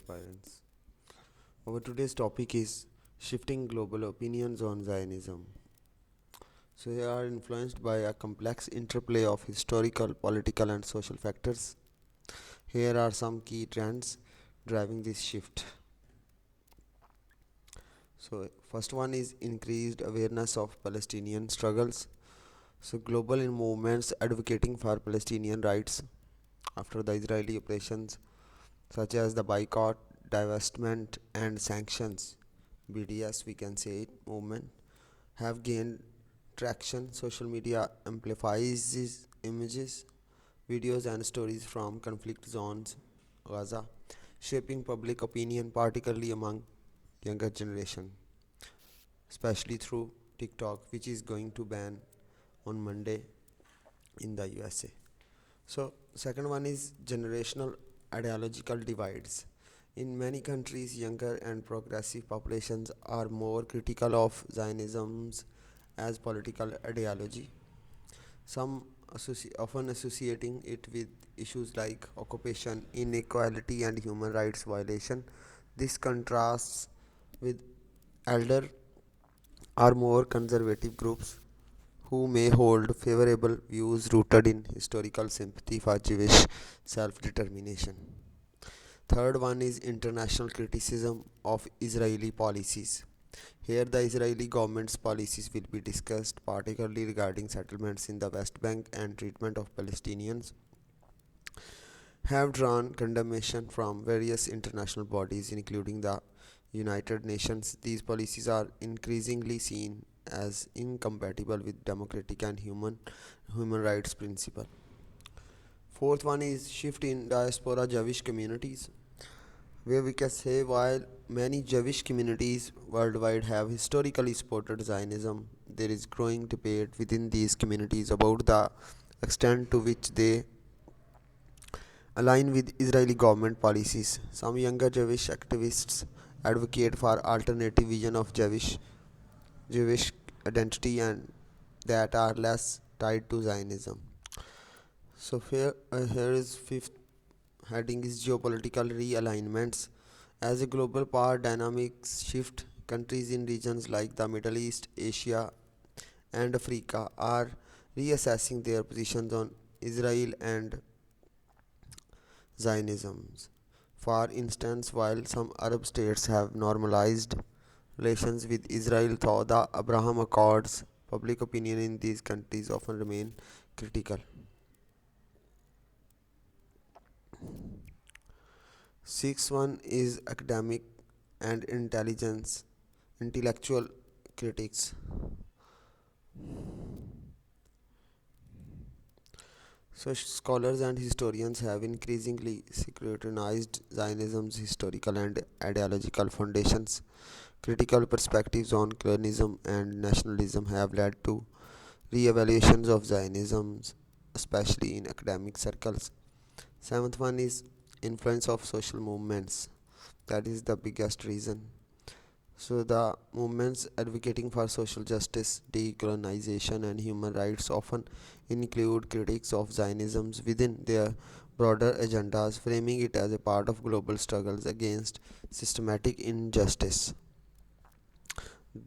aspirants. Our today's topic is shifting global opinions on Zionism. So, they are influenced by a complex interplay of historical, political, and social factors. Here are some key trends driving this shift. So, first one is increased awareness of Palestinian struggles. So, global movements advocating for Palestinian rights after the Israeli operations, such as the boycott, divestment, and sanctions (BDS) we can say it movement, have gained traction. Social media amplifies these images, videos, and stories from conflict zones, Gaza, shaping public opinion, particularly among younger generation, especially through TikTok, which is going to ban on Monday in the USA. So, second one is generational ideological divides. In many countries, younger and progressive populations are more critical of Zionism's as political ideology, some often associating it with issues like occupation, inequality, and human rights violation. This contrasts with elder or more conservative groups who may hold favorable views rooted in historical sympathy for Jewish self determination. Third one is international criticism of Israeli policies. Here, the Israeli government's policies will be discussed, particularly regarding settlements in the West Bank and treatment of Palestinians, have drawn condemnation from various international bodies, including the United Nations. These policies are increasingly seen as incompatible with democratic and human rights principles. Fourth one is shift in diaspora Jewish communities, where we can say while many Jewish communities worldwide have historically supported Zionism, there is growing debate within these communities about the extent to which they align with Israeli government policies. Some younger Jewish activists advocate for alternative vision of Jewish identity and that are less tied to Zionism. So here is fifth heading is geopolitical realignments. As a global power dynamics shift, countries in regions like the Middle East, Asia, and Africa are reassessing their positions on Israel and Zionism. For instance, while some Arab states have normalized relations with Israel through the Abraham Accords, public opinion in these countries often remain critical. Sixth one is academic and intellectual critics. So, scholars and historians have increasingly scrutinized Zionism's historical and ideological foundations. Critical perspectives on colonialism and nationalism have led to re-evaluations of Zionism, especially in academic circles. Seventh one is influence of social movements. That is the biggest reason. So the movements advocating for social justice, decolonization, and human rights often include critics of Zionism within their broader agendas, framing it as a part of global struggles against systematic injustice.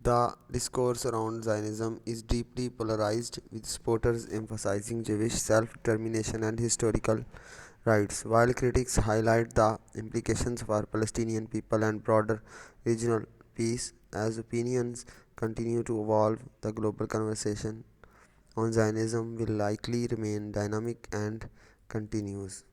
The discourse around Zionism is deeply polarized, with supporters emphasizing Jewish self determination and historical rights, while critics highlight the implications for Palestinian people and broader regional peace. As opinions continue to evolve, the global conversation on Zionism will likely remain dynamic and continuous.